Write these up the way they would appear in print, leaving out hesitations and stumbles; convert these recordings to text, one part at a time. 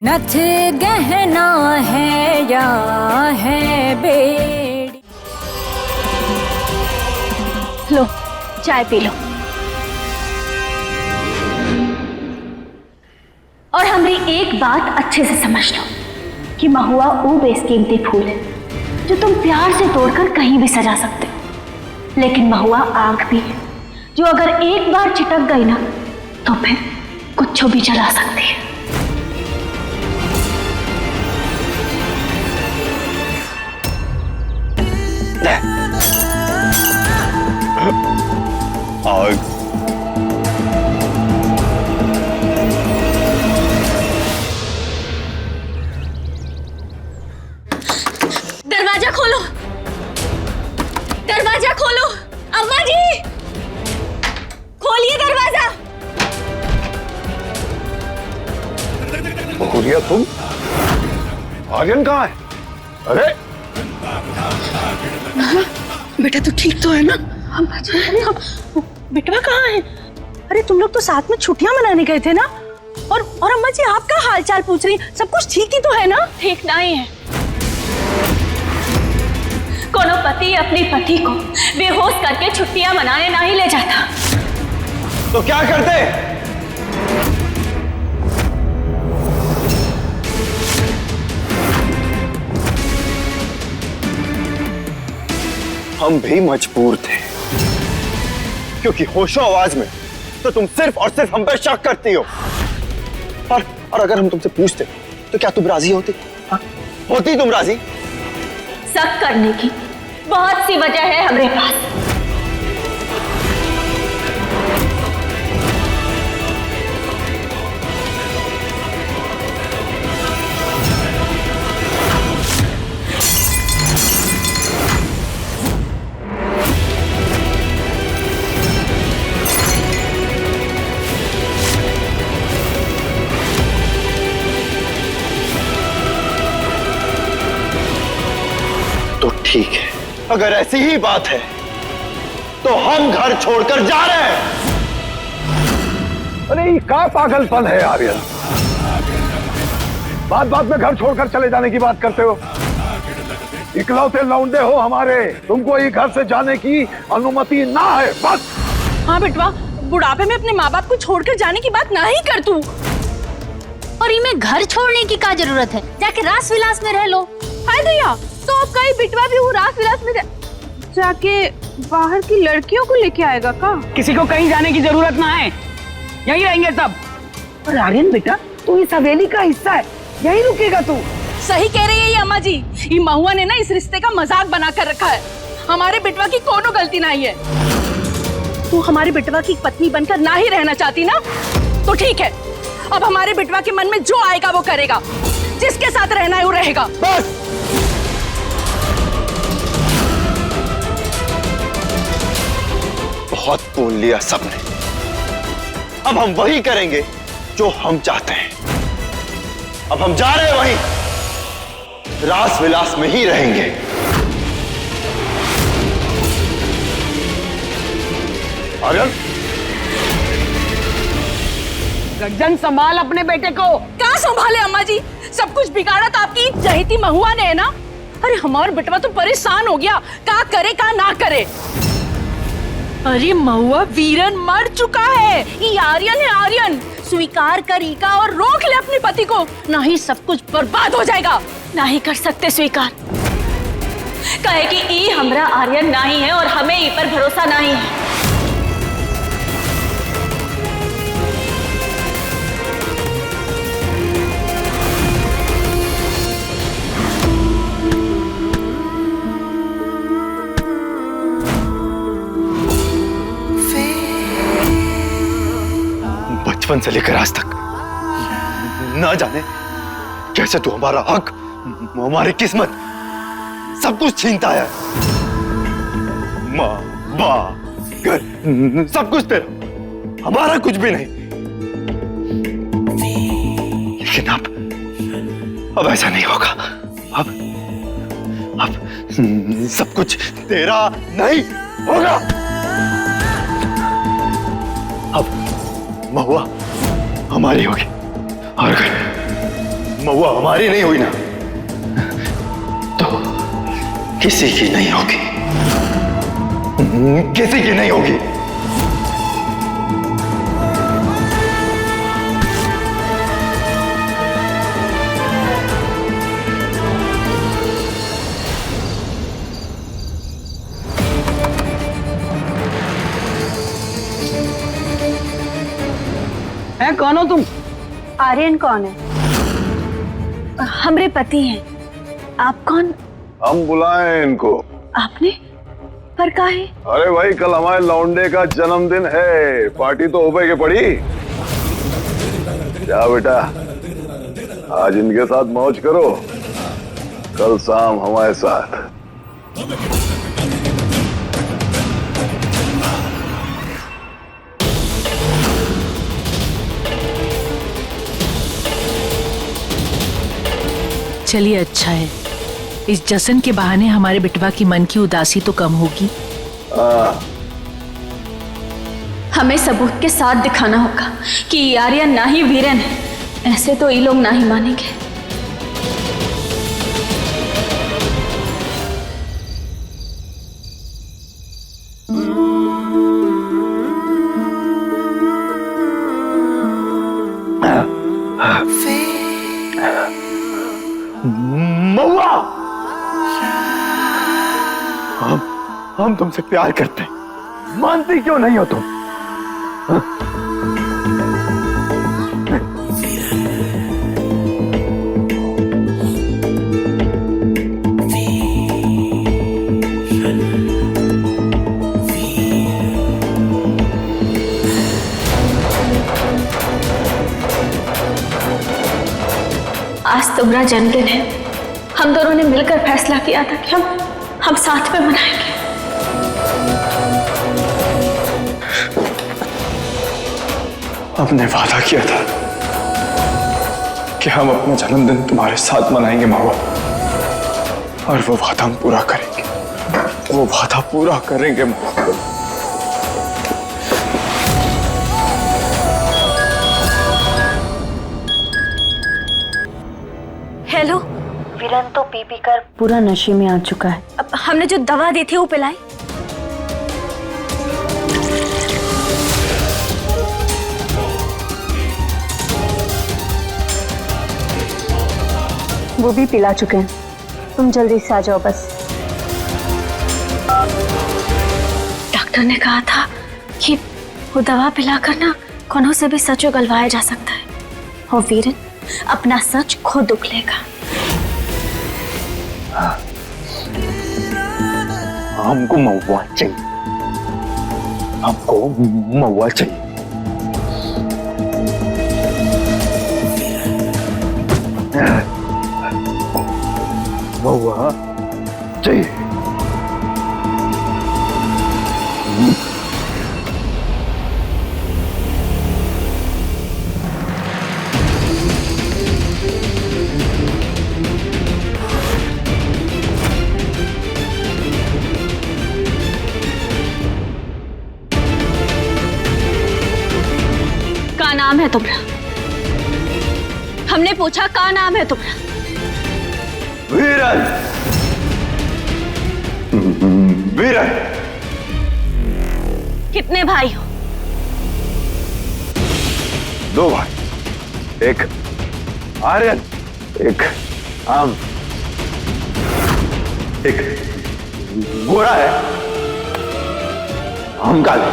नथ गहना है या है बेड़ी। लो चाय पी लो। और हमारी एक बात अच्छे से समझ लो कि महुआ वो बेशकीमती फूल है जो तुम प्यार से तोड़कर कहीं भी सजा सकते हो, लेकिन महुआ आग भी है जो अगर एक बार चिटक गई ना तो फिर कुछ भी जला सकती है। आग दरवाजा खोलो, दरवाजा खोलो। अम्मा जी खोलिए दरवाजा। बहुरिया तुम? आर्यन कहाँ है? अरे बेटा तू ठीक तो है ना? बेटवा कहाँ है? अरे तुम लोग तो साथ में छुट्टियां मनाने गए थे ना? और अम्मा जी आपका हालचाल पूछ रही, सब कुछ ठीक ही तो है ना? ठीक नहीं है। कोनो पति अपनी पति को बेहोश करके छुट्टियां मनाने नहीं ले जाता। तो क्या करते? हम भी मजबूर थे क्योंकि होशो आवाज में तो तुम सिर्फ और सिर्फ हम पे शक करती हो। और अगर हम तुमसे पूछते तो क्या तुम राजी होती? होती तुम राजी? शक करने की बहुत सी वजह है हमारे पास। तो ठीक है, अगर ऐसी ही बात है तो हम घर छोड़कर जा रहे हैं। अरे ये क्या पागलपन है आर्यन? बात बात में घर छोड़कर चले जाने की बात करते हो। इकलौते लौंडे हो हमारे, तुमको ये घर से जाने की अनुमति ना है बस। हाँ बेटवा, बुढ़ापे में अपने माँ बाप को छोड़कर जाने की बात ना ही कर तू। और इनमें घर छोड़ने की क्या जरूरत है? जाके रास विलास में रह लो। हाय दैया, तो अब कहीं बिटवा भी वो रास विलास में जाके बाहर की लड़कियों को लेके आएगा का? किसी को कहीं जाने की जरूरत ना है, यहीं रहेंगे सब। और आर्यन बेटा, तू इस हवेली का हिस्सा है, यहीं रुकेगा तू। सही कह रही है ये अम्मा जी। ये महुआ ने ना इस रिश्ते का मजाक बना कर रखा है। हमारे बिटवा की कोनो गलती नहीं है। तू हमारे बिटवा की पत्नी बनकर ना ही रहना चाहती ना, तो ठीक है, अब हमारे बिटवा के मन में जो आएगा वो करेगा। जिसके साथ रहना है वो रहेगा। बस बहुत बोल लिया सबने, अब हम वही करेंगे जो हम चाहते हैं। अब हम जा रहे हैं वहीं, रास विलास में ही रहेंगे। आर्यन, गर्दन संभाल अपने बेटे को। क्या संभाले अम्मा जी? सब कुछ बिगाड़ा तो आपकी जहीती महुआ ने है ना। अरे हमारा बेटवा तो परेशान हो गया, क्या करे क्या ना करे। अरे महुआ वीरन मर चुका है, ये आर्यन है आर्यन। स्वीकार करी का और रोक ले अपने पति को, नहीं सब कुछ बर्बाद हो जाएगा। नहीं कर सकते स्वीकार, कहे कि ई हमरा आर्यन नहीं है और हमें ई पर भरोसा नहीं है। बचपन से लेकर आज तक ना जाने कैसे तू हमारा हक, हमारी किस्मत सब कुछ छीनता है। माँ, बाप, घर सब कुछ तेरा, हमारा कुछ भी नहीं। लेकिन अब ऐसा नहीं होगा। अब सब कुछ तेरा नहीं होगा। अब महुआ हमारी होगी और महुआ हमारी नहीं हुई ना तो किसी की नहीं होगी, किसी की नहीं होगी। है कौन हो तुम? आर्यन कौन है? हमरे पति हैं। आप कौन? हम बुलाएं इनको। आपने? पर काहे? अरे भाई कल हमारे लौंडे का जन्मदिन है, पार्टी तो हो के पड़ी। जा बेटा, आज इनके साथ मौज करो, कल शाम हमारे साथ। चलिए अच्छा है, इस जश्न के बहाने हमारे बिटवा की मन की उदासी तो कम होगी। हमें सबूत के साथ दिखाना होगा कि आर्यन ना ही वीरन है। ऐसे तो ये लोग ना ही मानेंगे। महुआ, हम तुमसे प्यार करते हैं, मानती क्यों नहीं हो तुम? आज तुम्हारा जन्मदिन है। हम दोनों ने मिलकर फैसला किया था कि हम साथ में मनाएंगे। हमने वादा किया था कि हम अपना जन्मदिन तुम्हारे साथ मनाएंगे महुआ, और वो वादा हम पूरा करेंगे, वो वादा पूरा करेंगे महुआ। हेलो। वीरन तो पी कर पूरा नशे में आ चुका है। अब हमने जो दवा दी थी वो पिलाई। वो भी पिला चुके हैं। तुम जल्दी से आ जाओ बस। डॉक्टर ने कहा था कि वो दवा पिलाकर ना कोनों से भी सच उगलवाया जा सकता है, और वीरन अपना सच खुद उगलेगा। हमको महुआ चाहिए, हमको महुआ चाहिए। महुआ चाहिए। का नाम है तुम्हारा? हमने पूछा का नाम है तुम्हारा? वीरन। वीरन। कितने भाई हो? 2 भाई, एक आर्यन, एक हम, एक गोरा है, हम काले।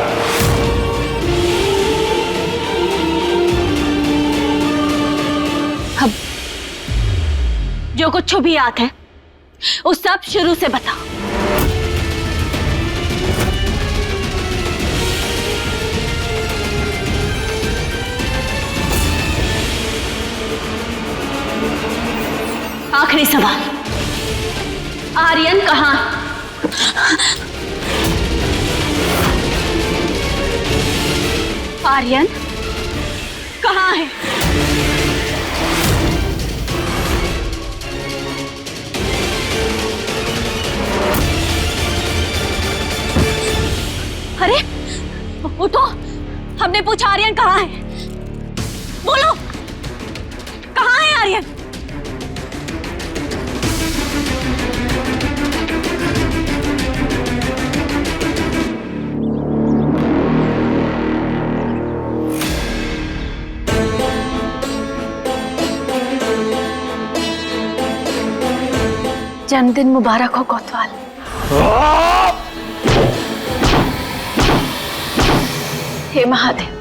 अब जो कुछ भी याद है वो सब शुरू से बताओ। आखिरी सवाल, आर्यन कहाँ है? आर्यन कहाँ है? अरे उठो, हमने पूछा आर्यन कहाँ है? बोलो, कहाँ है आर्यन? जन्मदिन मुबारक हो कोतवाल। हे महादेव,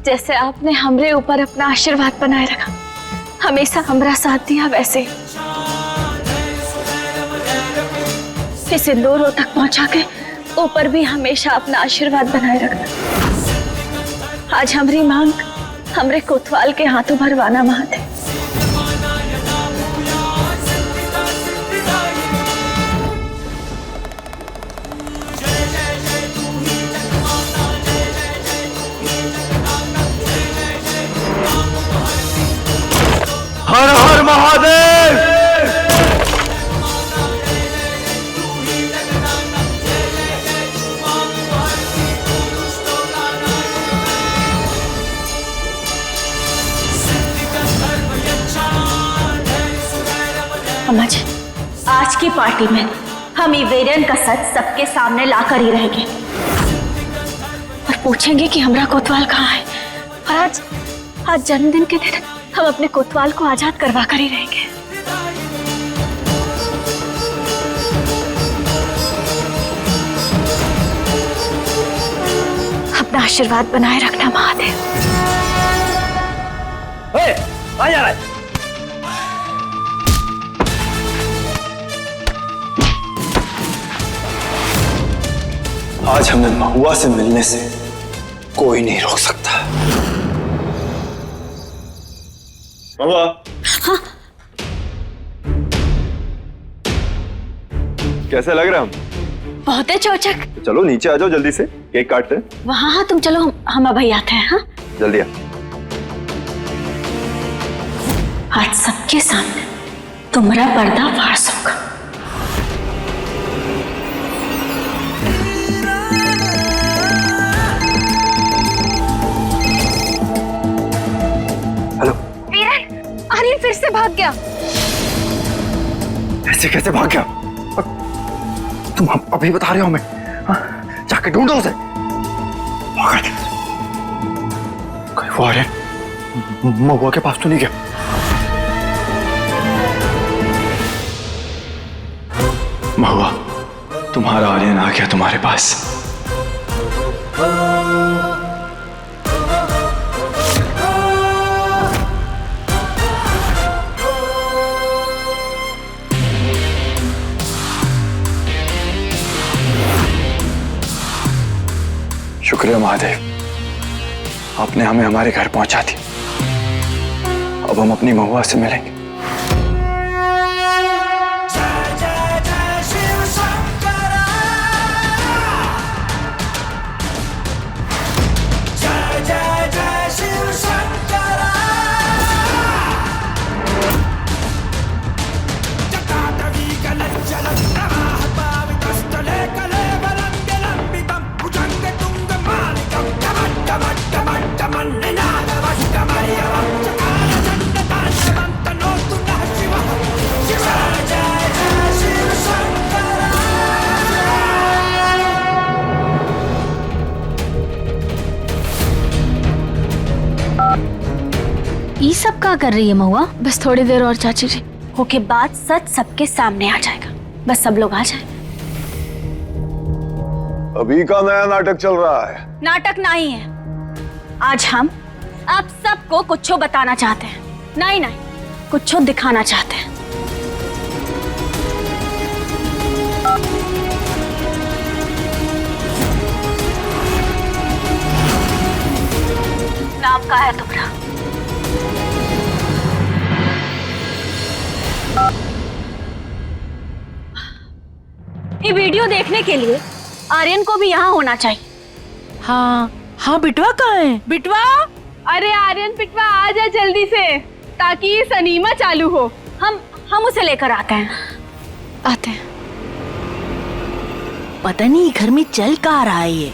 जैसे आपने हमरे ऊपर अपना आशीर्वाद बनाए रखा, हमेशा हमरा साथ दिया, वैसे इस सिंदूर तक पहुंचा के ऊपर भी हमेशा अपना आशीर्वाद बनाए रखना। आज हमारी मांग हमरे कोतवाल के हाथों भरवाना महादेव। हर हर महादेव। अम्मा जी, आज की पार्टी में हम ईवेरियन का सच सबके सामने लाकर ही रहेंगे और पूछेंगे कि हमारा कोतवाल कहाँ है। और आज जन्मदिन के दिन हम अपने कोतवाल को आजाद करवा कर ही रहेंगे। अपना आशीर्वाद बनाए रखना महादेव। आ जा रहा है। आज हमें महुआ से मिलने से कोई नहीं रोक सकता। महुआ। हाँ। कैसे लग रहा हम? बहुत है चौचक। चलो नीचे आ जाओ जल्दी से, केक काटते हैं। वहाँ हाँ तुम चलो, हम अभी आते हैं। हाँ जल्दी आ। आज सबके सामने तुम्हारा पर्दाफाश होगा। हेलो वीरन, आर्यन फिर से भाग गया। ऐसे कैसे भाग गया? तुम अभी बता रहे हो हमें? जाके ढूंढो उसे। कहीं वो आर्यन महुआ के पास तो नहीं गया? महुआ, तुम्हारा आर्यन आ गया तुम्हारे पास। शुक्रिया महादेव, आपने हमें हमारे घर पहुंचा दी। अब हम अपनी महुआ से मिलेंगे। ये सब क्या कर रही है महुआ? बस थोड़ी देर और चाची जी, होके बाद सच सबके सामने आ जाएगा। बस सब लोग आ जाए। अभी का नया नाटक चल रहा है। नाटक नहीं है, आज हम आप सबको कुछो बताना चाहते हैं। नहीं नहीं, कुछो दिखाना चाहते हैं। नाम का है तुम्हारा? ये वीडियो देखने के लिए आर्यन को भी यहाँ होना चाहिए। हाँ हाँ, बिटवा कहाँ है? बिटवा, अरे आर्यन बिटवा आ जा जल्दी से, ताकि ये सनीमा चालू हो। हम उसे लेकर आते हैं। आते हैं। पता नहीं घर में चल कहाँ रहा है ये।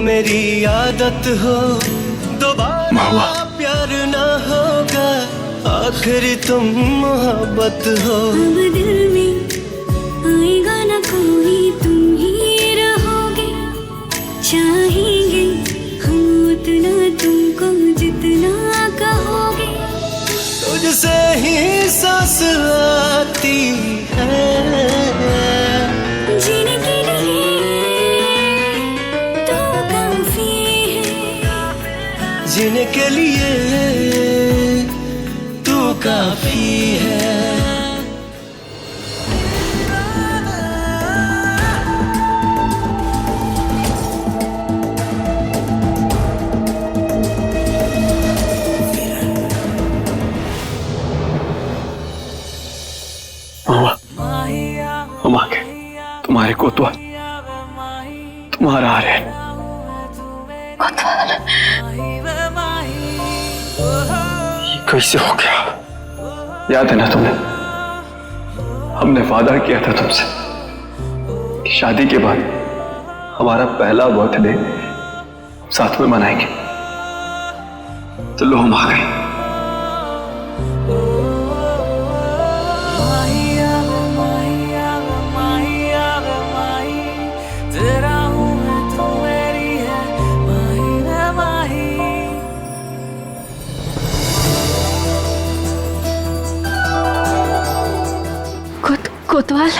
मेरी आदत हो, दोबारा प्यार ना होगा, आखिरी तुम मोहब्बत हो। अब दिल में आएगा ना कोई, तुम ही रहोगे, चाहेंगे हम उतना तुमको जितना कहोगे। तुझसे ही सांस आती है, जीने के लिए तो काफी है, जीने के लिए तू काफी है। हम आ गए, तुम्हारे कोतवाल तुम्हारा आ रहे हैं। ये कैसे हो गया? याद है ना तुम्हें, हमने वादा किया था तुमसे कि शादी के बाद हमारा पहला बर्थडे साथ में मनाएंगे। तो लो हम आ गए। कोतवाल,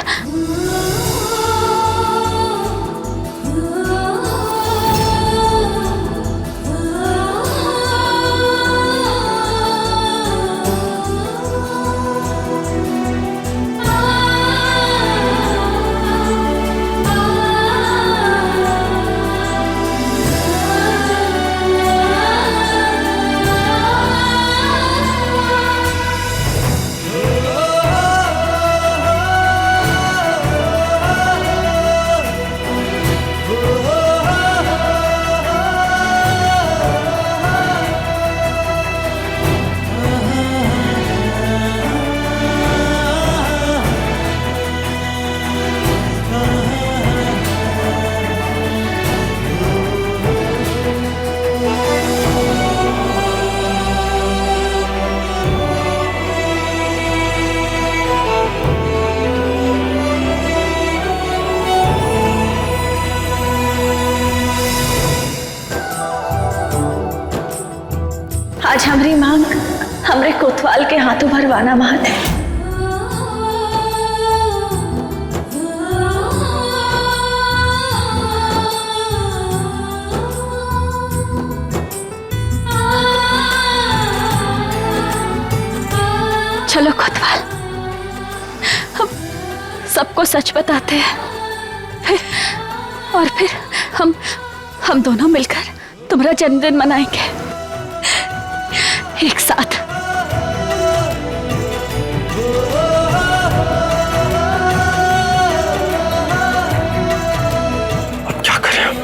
आज हमारी मांग हमरे कोतवाल के हाथों भरवाना महत है। चलो कोतवाल, हम सबको सच बताते हैं, फिर हम दोनों मिलकर तुम्हारा जन्मदिन मनाएंगे एक साथ। अब क्या करें हम?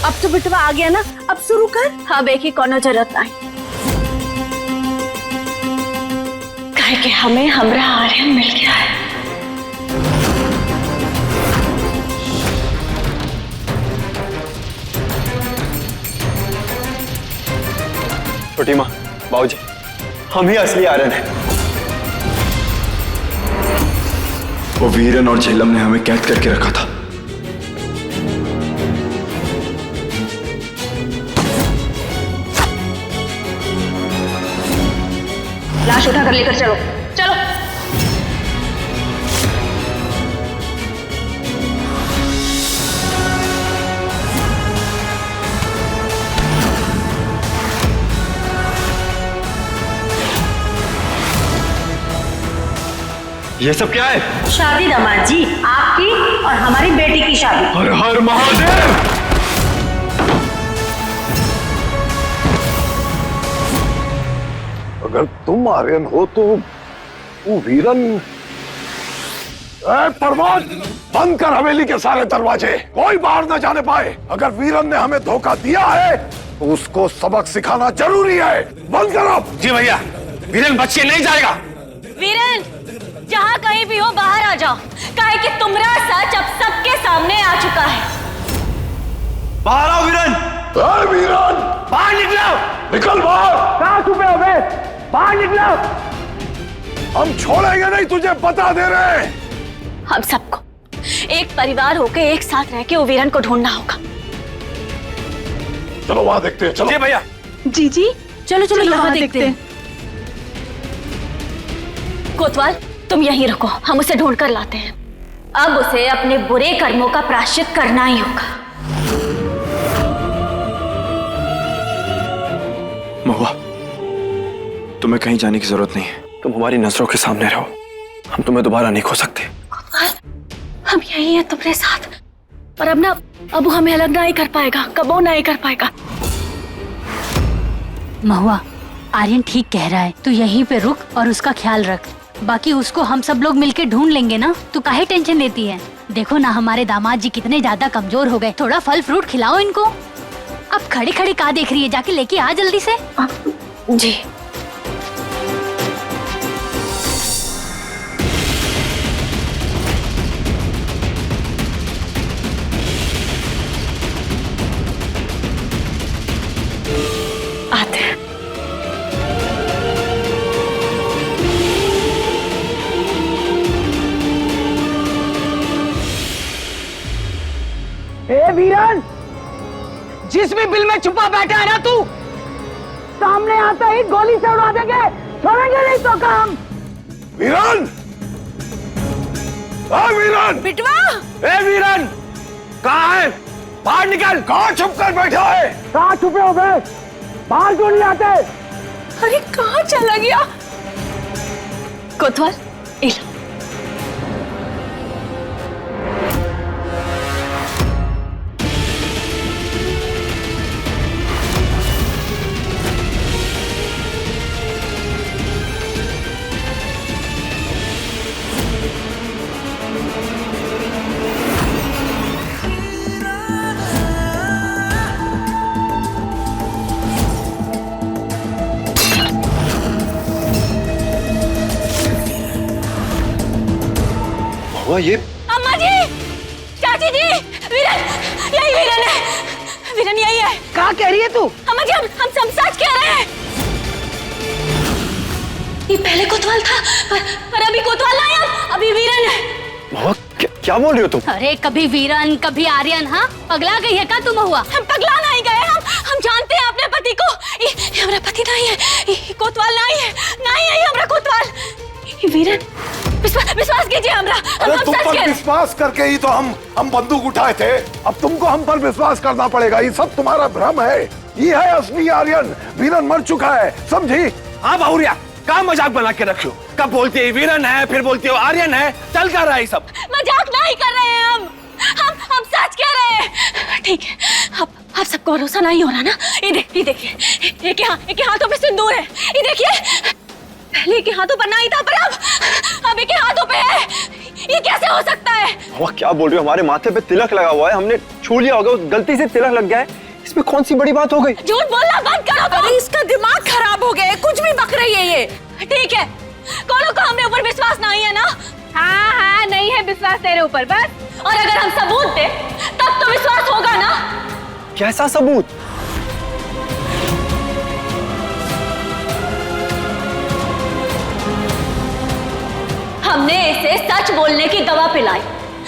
अब तो बिटवा आ गया ना, अब शुरू कर। हाँ बेकी, कोनो जरूरत नहीं, कहे कि हमें हमरा आर्यन मिल गया है। छोटी माँ, बाबूजी, हम ही असली आर्यन हैं। वो वीरन और झेलम ने हमें कैद करके रखा था। लाश उठाकर लेकर चलो, चलो। ये सब क्या है? शादी दामाद जी, आपकी और हमारी बेटी की शादी। हर हर महादेव। अगर तुम आर्यन हो तो वो वीरन। प्रमोद, बंद कर हवेली के सारे दरवाजे, कोई बाहर न जाने पाए। अगर वीरन ने हमें धोखा दिया है तो उसको सबक सिखाना जरूरी है। बंद करो। जी भैया, वीरन बच के नहीं जाएगा। वीरन, जहाँ कहीं भी हो बाहर आ जाओ, काहे कि तुम्हारा सच अब सबके सामने आ चुका है। बाहर आओ वीरन। वीरन, बाहर निकलो। निकल बाहर। कहाँ छुपे हो बे? बाहर निकलो। हम छोड़ेंगे नहीं तुझे, बता दे रहे हैं। हम सबको एक परिवार होकर एक साथ रह के वो वीरन को ढूंढना होगा। चलो वहां देखते हैं। चलो। जी भैया। जी जी, चलो चलो यहाँ देखते हैं। कोतवाल, तुम यहीं रुको, हम उसे ढूंढ कर लाते हैं। अब उसे अपने बुरे कर्मों का प्रायश्चित करना ही होगा। महुआ, तुम्हें कहीं जाने की जरूरत नहीं है। तुम हमारी नजरों के सामने रहो। हम तुम्हें दोबारा नहीं खो सकते। कोतवाल, हम यही हैं तुम्हारे साथ। और अब ना, अब वो हमें अलग नहीं कर पाएगा, कबो नहीं कर पाएगा। महुआ, आर्यन ठीक कह रहा है, तू यहीं पे रुक और उसका ख्याल रख। बाकी उसको हम सब लोग मिलके ढूंढ लेंगे ना, तू काहे टेंशन लेती है। देखो ना हमारे दामाद जी कितने ज्यादा कमजोर हो गए, थोड़ा फल फ्रूट खिलाओ इनको। अब खड़े खड़े कहाँ देख रही है, जाके लेके आ जल्दी से। जी। आते हैं। ए वीरन, जिस भी बिल में छुपा बैठा है ना तू, सामने आता ही गोली से उड़ा देंगे, छोड़ेंगे नहीं तो काम। वीरन, वीरन, बिटवा, ए वीरन, कहाँ है? बाहर निकल। कहाँ छुप कर बैठा है? कहाँ छुपे हो गए? बाहर क्यों नहीं आते? अरे कहाँ चला गया? कोतवाल, इला। ये अम्मा जी, चाची जी, वीरन, यही वीरन है। वीरन यही है। क्या कह रही है तू? अम्मा जी, हम सब सच कह रहे हैं। ये पहले कोतवाल था, पर अभी कोतवाल नहीं है, अभी वीरन है। महुआ, क्या बोल रही हो तुम? अरे कभी वीरन कभी आर्यन। हाँ, पगला गई है क्या तुम महुआ? हम पगला नहीं गए, हम जानते हैं अपने पति को। ये हमारा पति नहीं है, ये कोतवाल नहीं है, नहीं है ये हमारा कोतवाल। ये वीरन, विश्वास कीजिए हमरा, हम तुम सच पर कह। विश्वास करके ही तो हम बंदूक उठाए थे। अब तुमको हम पर विश्वास करना पड़ेगा। ये सब तुम्हारा भ्रम है। ये है असली आर्यन। वीरन मर चुका है, समझी? हाँ बहुरिया, क्या मजाक बना के रखियो? कब बोलती है वीरन है, फिर बोलती हो आर्यन है। चल कर रहा है सब। मजाक नहीं कर रहे हैं हम सच कह रहे हैं। ठीक है, आप सबको भरोसा नहीं हो रहा ना? ये देखिए, एक हाथों पे सिंदूर है। ये देखिए, पहले के हाथों पर नहीं था, पर अब एक हाथों पे है। ये कैसे हो सकता है? महुआ, क्या बोल रही हो? हमारे माथे पे तिलक लगा हुआ है, हमने छू लिया होगा, गलती से तिलक लग गया है। इसमें कौन सी बड़ी बात हो गई? झूठ बोलना बंद करो। अरे इसका दिमाग खराब हो गया है, कुछ भी बक रही है ये। ठीक है, कोनो का हमें ऊपर विश्वास नहीं है ना? हाँ, नहीं है विश्वास तेरे ऊपर, बस। और अगर हम सबूत दे तब तो विश्वास होगा ना? कैसा सबूत? हमने इसे सच बोलने की दवा पिलाई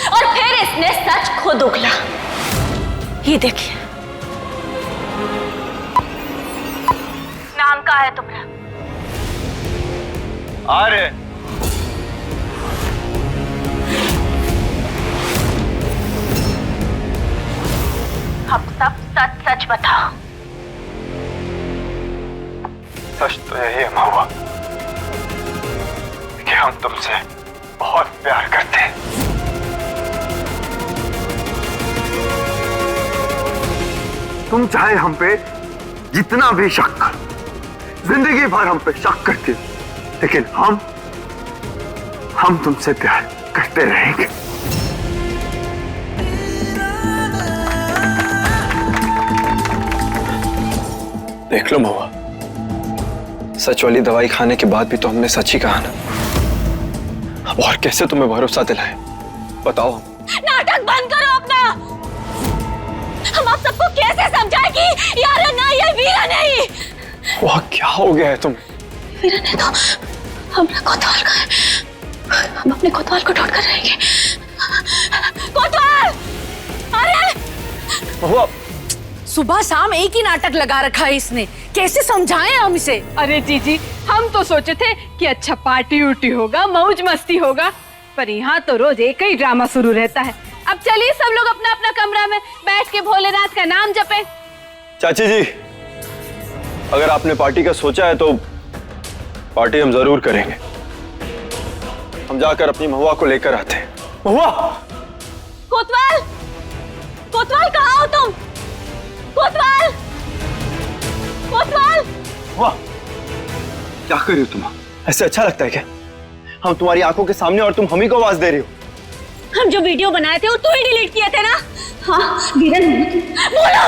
और फिर इसने सच खुद उगला। ये देखिए। नाम का है तुम्हारा? आर्यन। अब सब सच सच बताओ। सच तो यही है महुआ कि हम तुमसे बहुत प्यार करते हैं। तुम चाहे हम पे जितना भी शक करो, जिंदगी भर हम पे शक करती हो, लेकिन हम तुमसे प्यार करते रहेंगे। देख लो महुआ, सच वाली दवाई खाने के बाद भी तो हमने सच ही कहा ना। अब और कैसे तुम्हें भरोसा दिलाए, बताओ। नाटक बंद करो अपना। हम आप सबको कैसे समझाएं कि यार ना ये वीरा नहीं। वह क्या हो गया है तुम्हें? वीरा ने तो हमरा कोतवाल का है। हम अपने कोतवाल को ढूंढ कर रहेंगे। कोतवाल! अरे महुआ, सुबह शाम एक ही नाटक लगा रखा है इसने, कैसे समझाएं हम इसे? अरे जीजी, हम तो सोचे थे कि अच्छा पार्टी उर्टी होगा, मौज मस्ती होगा, पर यहाँ तो रोज एक ही ड्रामा शुरू रहता है। अब चलिए सब लोग अपना अपना कमरा में बैठ के भोलेनाथ का नाम जपें। चाची जी, अगर आपने पार्टी का सोचा है तो पार्टी हम जरूर करेंगे। हम जाकर अपनी महुआ को लेकर आते हैं। महुआ! कोतवाल! कोतवाल कहाँ हो तुम? कोतवाल! कोतवाल! वाह, क्या कर रही हो तुम? ऐसे अच्छा लगता है क्या? हम तुम्हारी आंखों के सामने और तुम हम ही को आवाज दे रही हो। हम जो वीडियो बनाए थे वो तू ही डिलीट किए थे ना? हाँ वीरन, बोलो।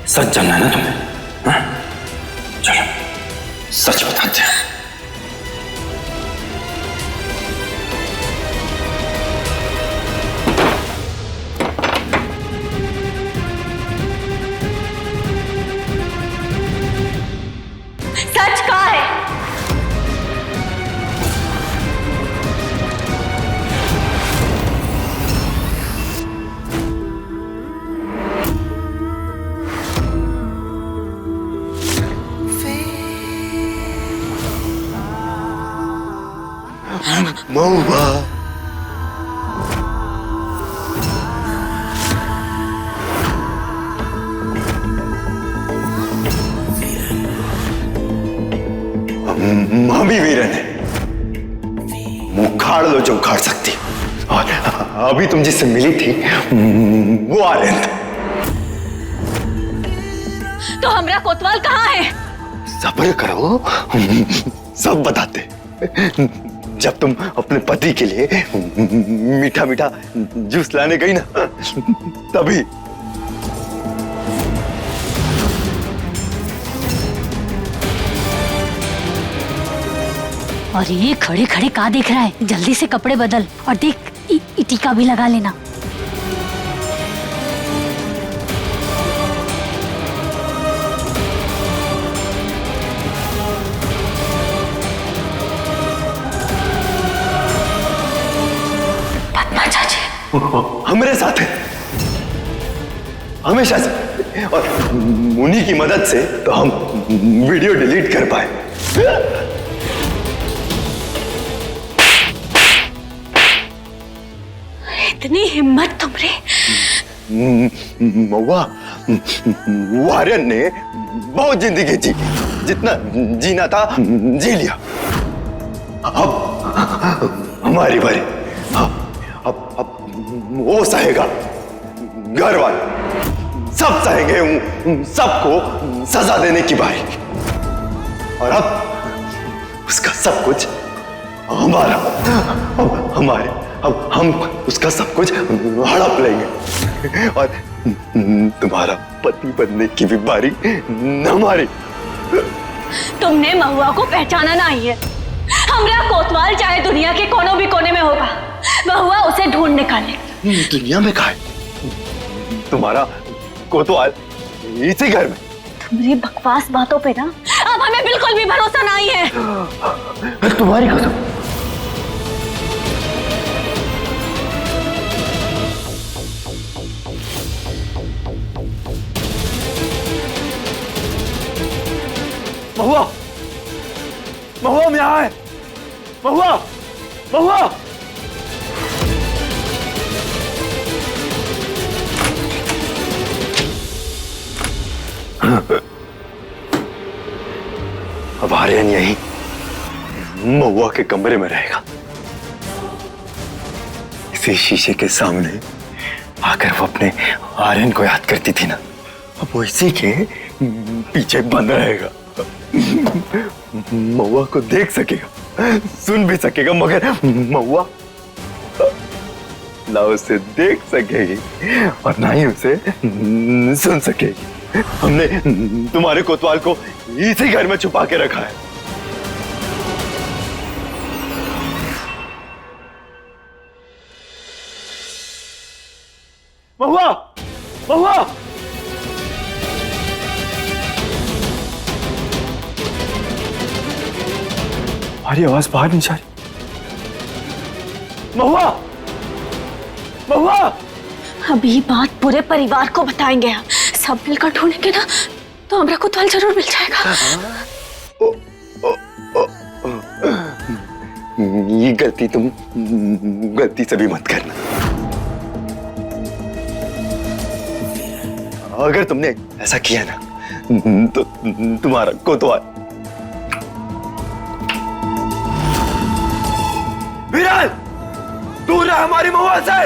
सच जानना है ना तुम्हें? हाँ? चलो सच बताते हैं। सच कहा है? महुआ, मम्मी वीरन है। मुंह उखाड़ लो जो उखाड़ सकती, और अभी तुम जिससे मिली थी वो आर्यन था। तो हमरा कोतवाल कहाँ है? सब्र करो, सब बताते। जब तुम अपने पति के लिए मीठा मीठा जूस लाने गई ना, तभी। और ये खड़े खड़े कहाँ देख रहा है? जल्दी से कपड़े बदल और देख टीका भी लगा लेना। पद्मा चाची हमारे साथ है हमेशा से, और उन्हीं की मदद से तो हम वीडियो डिलीट कर पाए। इतनी हिम्मत तुमरे? महुआ, वो आर्यन ने बहुत जिंदगी जी, जितना जीना था जी लिया। अब हमारी बारी। अब वो सहेगा, घर वाले सब सहेंगे, सबको सजा देने की बारी। और अब उसका सब कुछ हमारा, अब हम उसका सब कुछ हड़प लेंगे, और तुम्हारा पति बनने की भी बारी हमारी। तुमने महुआ को पहचाना नहीं है। हमरा कोतवाल चाहे दुनिया के कोनो भी कोने में होगा, महुआ उसे ढूंढ निकाले। दुनिया में कहा है? तुम्हारा कोतवाल इसी घर में। तुम्हारी बकवास बातों पे ना अब हमें बिल्कुल भी भरोसा नहीं है। तुम्हारी कसम। महुआ, महुआ हम यहाँ है। महुआ, महुआ। अब आर्यन यहीं महुआ के कमरे में रहेगा। इसी शीशे के सामने आकर वो अपने आर्यन को याद करती थी ना, अब वो इसी के पीछे बंद रहेगा। महुआ को देख सकेगा, सुन भी सकेगा, मगर महुआ ना उसे देख सकेगी और ना ही उसे सुन सकेगी। हमने तुम्हारे कोतवाल को इसी घर में छुपा के रखा है। महुआ, महुआ, हमारी आवाज बाहर नहीं जा रही। महुआ, महुआ, अब ये बात पूरे परिवार को बताएंगे हम। सब मिलकर ढूंढेंगे ना तो हमरा कोतवाल जरूर मिल जाएगा। ये गलती तुम गलती से भी मत करना। अगर तुमने ऐसा किया ना तो तुम्हारा कोतवाल विरान दूर रहा हमारी महुआ से।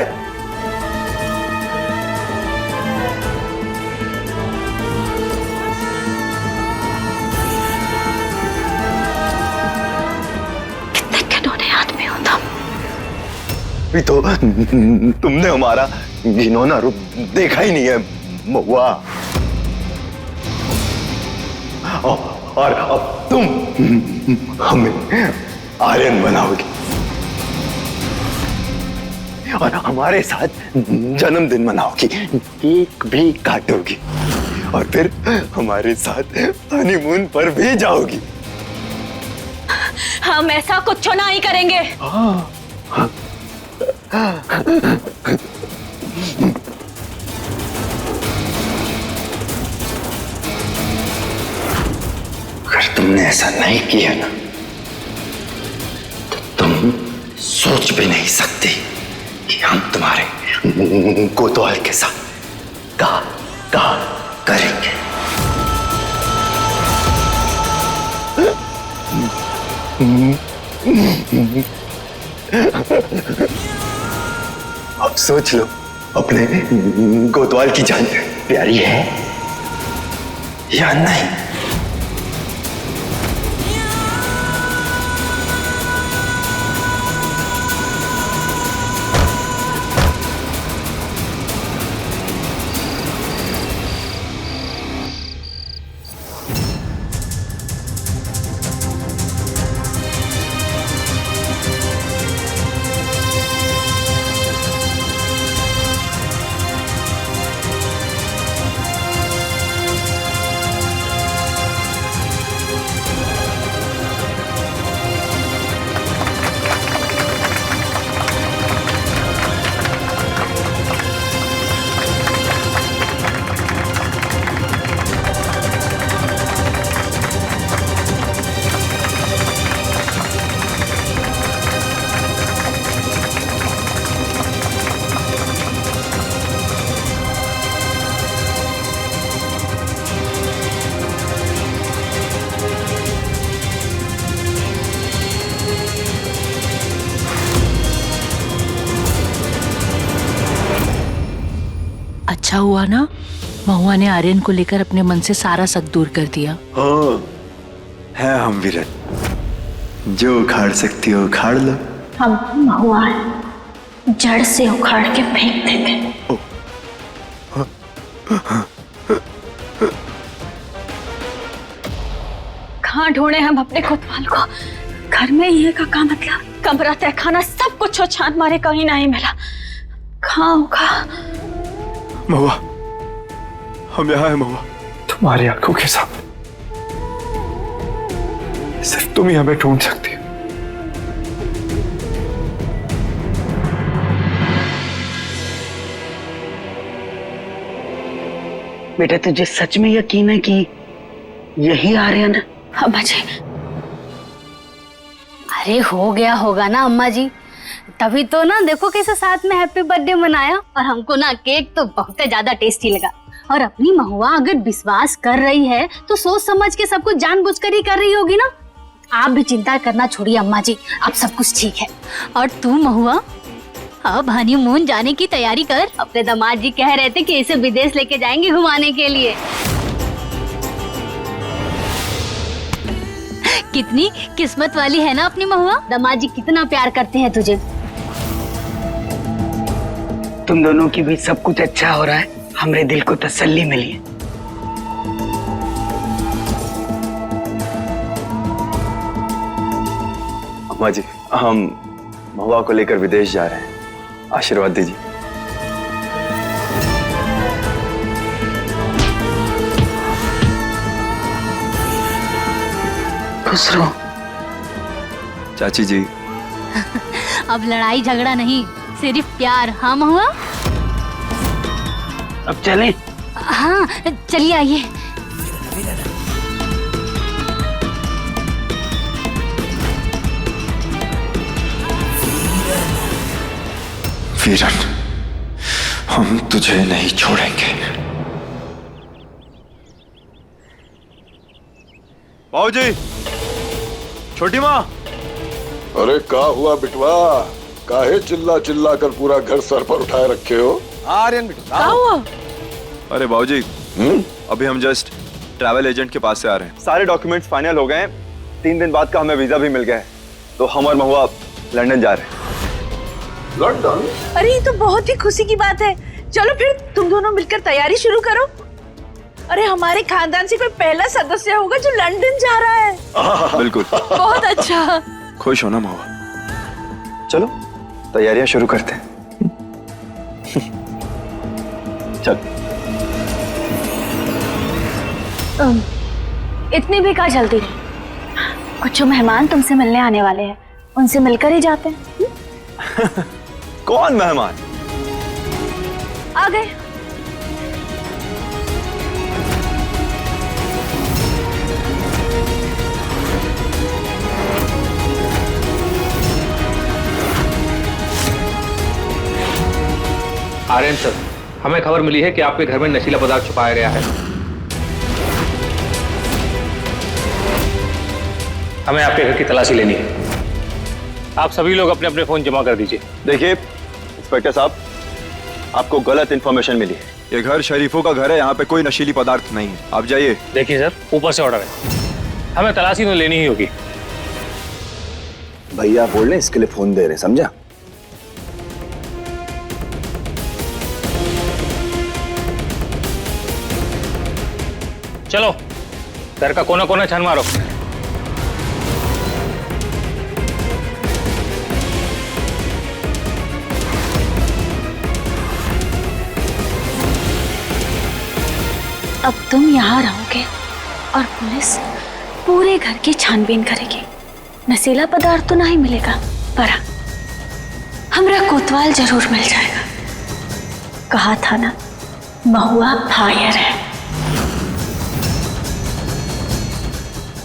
कितने घिनौने आदमी हो तुम। भी तो तुमने हमारा घिनौना रूप देखा ही नहीं है महुआ। और अब तुम हमें आर्यन बनाओगी और हमारे साथ जन्मदिन मनाओगी, केक भी काटोगी और फिर हमारे साथ हनीमून पर भी जाओगी। हम ऐसा कुछ नहीं करेंगे। अगर तुमने ऐसा नहीं किया ना तो तुम सोच भी नहीं सकती कि हम तुम्हारे कोतवाल के साथ क्या करेंगे। अब सोच लो, अपने कोतवाल की जान प्यारी है या नहीं। अच्छा हुआ ना महुआ ने आर्यन को लेकर अपने मन से सारा शक दूर कर दिया। हाँ, है हम वीरन, जो उखाड़ सकती हो उखाड़ लो। हम महुआ जड़ से उखाड़ के फेंक देंगे। कहाँ ढूंढे हम अपने कोतवाल को? घर में ही है का मतलब? कमरा तहखाना सब कुछ छान मारे, कहीं नहीं मिला। कहाँ होगा? महुआ, हम यहाँ हैं महुआ, तुम्हारी आंखों के सामने। सिर्फ तुम ही हमें ढूंढ सकती हो। बेटा तुझे सच में यकीन है कि यही आर्यन है? अम्मा जी, अरे हो गया होगा ना अम्मा जी, तभी तो ना देखो कैसे साथ में हैप्पी बर्थडे मनाया। और हमको ना केक तो बहुत ज्यादा टेस्टी लगा। और अपनी महुआ अगर विश्वास कर रही है तो सोच समझ के सब कुछ जानबूझकर ही कर रही होगी ना। आप भी चिंता करना छोड़िए अम्मा जी, अब सब कुछ ठीक है। और तू महुआ अब हनीमून जाने की तैयारी कर। अपने दामाद जी कह रहे थे कि इसे विदेश लेके जाएंगे घुमाने के लिए। कितनी किस्मत वाली है ना अपनी महुआ। दामाद जी कितना प्यार करते हैं तुझे। तुम दोनों की भी सब कुछ अच्छा हो रहा है, हमरे दिल को तसल्ली मिली है। अम्मा जी, हम महुआ को लेकर विदेश जा रहे हैं, आशीर्वाद दीजिए। खुश रहो। चाची जी, अब लड़ाई झगड़ा नहीं, सिर्फ प्यार। हाँ महुआ। अब चलें? हाँ चलिए आइए। वीरन, हम तुझे नहीं छोड़ेंगे। बाबूजी, छोटी माँ। अरे का हुआ बिटवा, काहे चिल्ला चिल्ला कर पूरा घर सर पर उठाए रखे हो? आर्यन बेटा, क्या हुआ? अरे बाबूजी, अभी हम जस्ट ट्रैवल एजेंट के पास से आ रहे हैं। सारे डॉक्यूमेंट्स फाइनल हो गए हैं, 3 दिन बाद का हमें वीजा भी मिल गया है, तो हम और महुआ लंदन जा रहे हैं। लंदन? अरे ये तो बहुत ही खुशी की बात है। चलो फिर तुम दोनों मिलकर तैयारी शुरू करो। अरे हमारे खानदान से कोई पहला सदस्य होगा जो लंदन जा रहा है। बिल्कुल। बहुत अच्छा। खुश हो ना महुआ? चलो तैयारियां शुरू करते हैं। चल। इतनी भी क्या जल्दी? कुछ मेहमान तुमसे मिलने आने वाले हैं, उनसे मिलकर ही जाते हैं। कौन मेहमान? आ गए। आर्यन सर, हमें खबर मिली है कि आपके घर में नशीला पदार्थ छुपाया गया है। हमें आपके घर की तलाशी लेनी है। आप सभी लोग अपने अपने फोन जमा कर दीजिए। देखिए इंस्पेक्टर साहब, आपको गलत इंफॉर्मेशन मिली है। ये घर शरीफों का घर है, यहाँ पे कोई नशीली पदार्थ नहीं है। आप जाइए। देखिए सर, ऊपर से ऑर्डर है, हमें तलाशी तो लेनी ही होगी। भैया बोल रहे इसके लिए फोन दे रहे, समझा? चलो घर का कोना कोना छान मारो। अब तुम यहाँ रहोगे और पुलिस पूरे घर की छानबीन करेगी। नशीला पदार्थ तो नहीं मिलेगा, पर हमरा कोतवाल जरूर मिल जाएगा। कहा था ना, महुआ फायर है।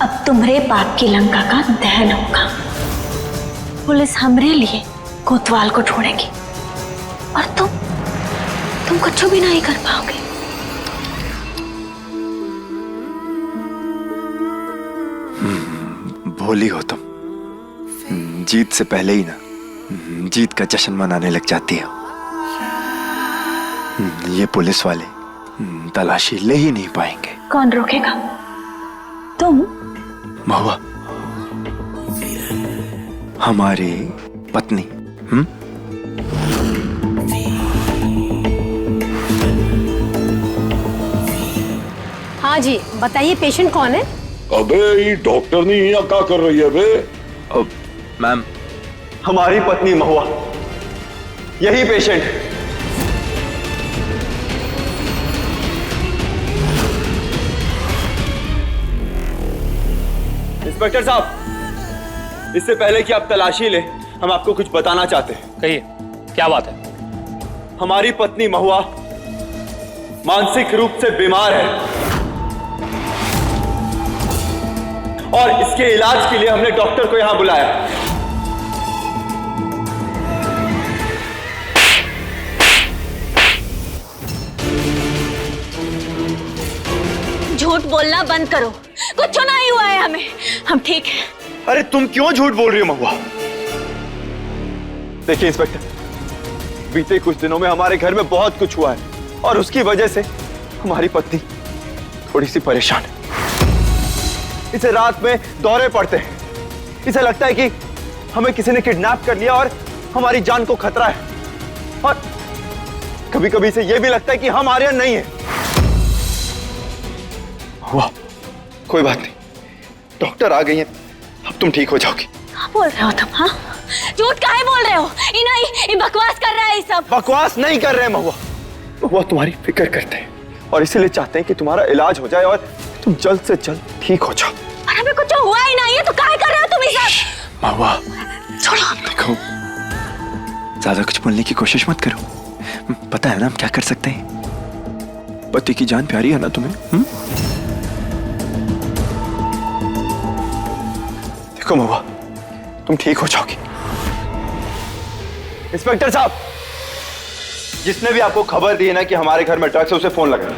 अब तुम्हारे पाप की लंका का दहन होगा। पुलिस हमरे लिए कोतवाल को ढूंढेगी और तुम कुछ भी नहीं कर पाओगे। भोली हो तुम, जीत से पहले ही ना जीत का जश्न मनाने लग जाती हो। ये पुलिस वाले तलाशी ले ही नहीं पाएंगे। कौन रोकेगा? तुम? महुआ, हमारी पत्नी। हाँ जी बताइए, पेशेंट कौन है? अबे ये डॉक्टर नहीं यहाँ क्या कर रही है बे? मैम, हमारी पत्नी महुआ, यही पेशेंट। इंस्पेक्टर साहब, इससे पहले कि आप तलाशी ले, हम आपको कुछ बताना चाहते हैं। कहिए, क्या बात है? हमारी पत्नी महुआ मानसिक रूप से बीमार है और इसके इलाज के लिए हमने डॉक्टर को यहां बुलाया। झूठ बोलना बंद करो, कुछ नहीं हुआ है हमें, हम ठीक हैं। अरे तुम क्यों झूठ बोल रही हो महुआ? देखिए इंस्पेक्टर, बीते कुछ दिनों में हमारे घर में बहुत कुछ हुआ है और उसकी वजह से हमारी पत्नी थोड़ी सी परेशान है। इसे रात में दौरे पड़ते हैं। इसे लगता है कि हमें किसी ने किडनैप कर लिया और हमारी जान को खतरा है। और कभी कभी इसे यह भी लगता है कि हम आर्यन नहीं है। वाह, कोई बात नहीं, डॉक्टर आ गई हैं, अब तुम ठीक हो जाओगी। क्या बोल रहे हो तुम? हाँ, झूठ काहे बोल रहे हो? ये बकवास कर रहा है। ये सब बकवास नहीं कर रहे महुआ। महुआ तुम्हारी फिक्र करते हैं और इसीलिए चाहते हैं कि तुम्हारा इलाज हो जाए और तुम जल्द से जल्द ठीक हो जाओ। और हमें कुछ हुआ ही नहीं है तो काहे कर रहे हो तुम ये सब? महुआ छोड़ो। देखो, ज्यादा कुछ बोलने की कोशिश मत करो। पता है ना हम क्या कर सकते हैं। पति की जान प्यारी है ना तुम्हें? देखो महुआ, तुम ठीक हो जाओगी। इंस्पेक्टर साहब, जिसने भी आपको खबर दी है ना कि हमारे घर में ड्रग्स है, उसे फोन लगा।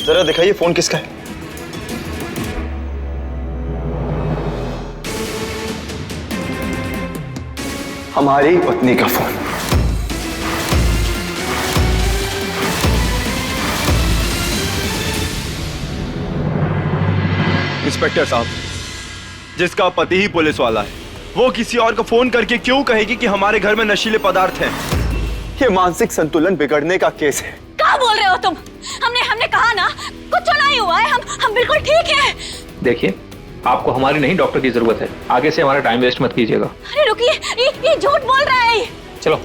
जरा दिखाइए फोन किसका है। हमारी पत्नी का फोन। इंस्पेक्टर साहब, जिसका पति ही पुलिस वाला है, वो किसी और को फोन करके क्यों कहेगी कि हमारे घर में नशीले पदार्थ हैं? ये मानसिक संतुलन बिगड़ने का केस है। क्या बोल रहे हो तुम? हमने कहा ना, कुछ नहीं हुआ है। हम बिल्कुल ठीक हैं। देखिए, आपको हमारी नहीं डॉक्टर की जरूरत है। आगे से हमारा टाइम वेस्ट मत कीजिएगा। अरे रुकिए, ये झूठ बोल रहा है। चलो।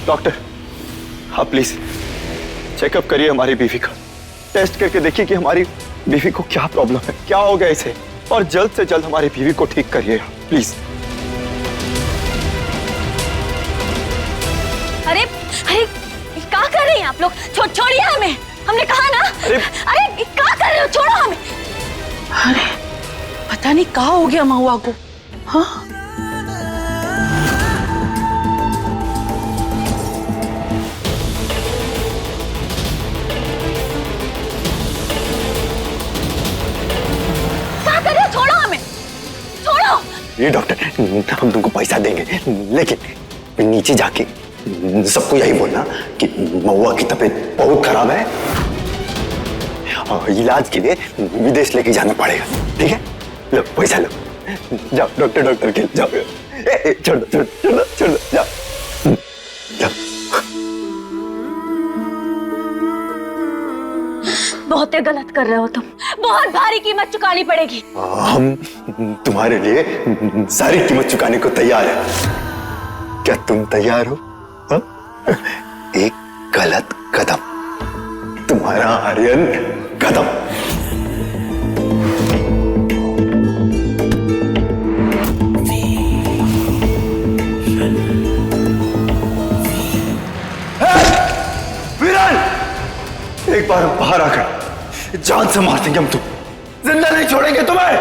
डॉक्टर, आप प्लीज चेकअप करिए हमारी बीवी का। टेस्ट करके देखिए कि हमारी बीवी को क्या प्रॉब्लम है, क्या हो गया इसे, और जल्द से जल्द हमारी बीवी को ठीक करिएगा प्लीज। अरे क्या कर रहे हैं आप लोग? छोड़िए हमें, हमने कहा ना। अरे क्या कर रहे हो? छोड़ो हमें। अरे पता नहीं क्या हो गया महुआ को। हाँ, क्या कर रहे हो? छोड़ो हमें, छोड़ो। ये डॉक्टर, हम तुमको पैसा देंगे, लेकिन नीचे जाके सबको यही बोलना कि महुआ की तबीयत बहुत खराब है और इलाज के लिए विदेश लेके जाना पड़ेगा। ठीक है, लो पैसा लो, जाओ डॉक्टर के जाओ। छोड़ जाओ। बहुत गलत कर रहे हो तुम। बहुत भारी कीमत चुकानी पड़ेगी। हम तुम्हारे लिए सारी कीमत चुकाने को तैयार है। क्या तुम तैयार हो? हा? एक गलत कदम, तुम्हारा आर्यन कदम। वीरन, एक बार बाहर आकर जान से मार देंगे हम तुम, जिंदा नहीं छोड़ेंगे तुम्हें।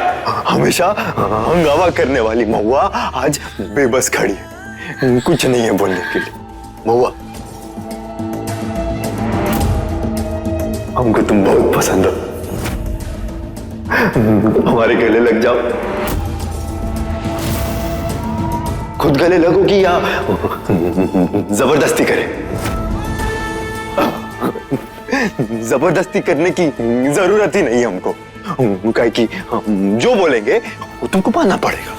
हमेशा हंगामा करने वाली महुआ आज बेबस खड़ी है, कुछ नहीं है बोलने के लिए। महुआ, हमको तुम बहुत पसंद हो, हमारे गले लग जाओ। खुद गले लगोगी या जबरदस्ती करें? जबरदस्ती करने की जरूरत ही नहीं है हमको, क्या कि जो बोलेंगे वो तुमको मानना पड़ेगा।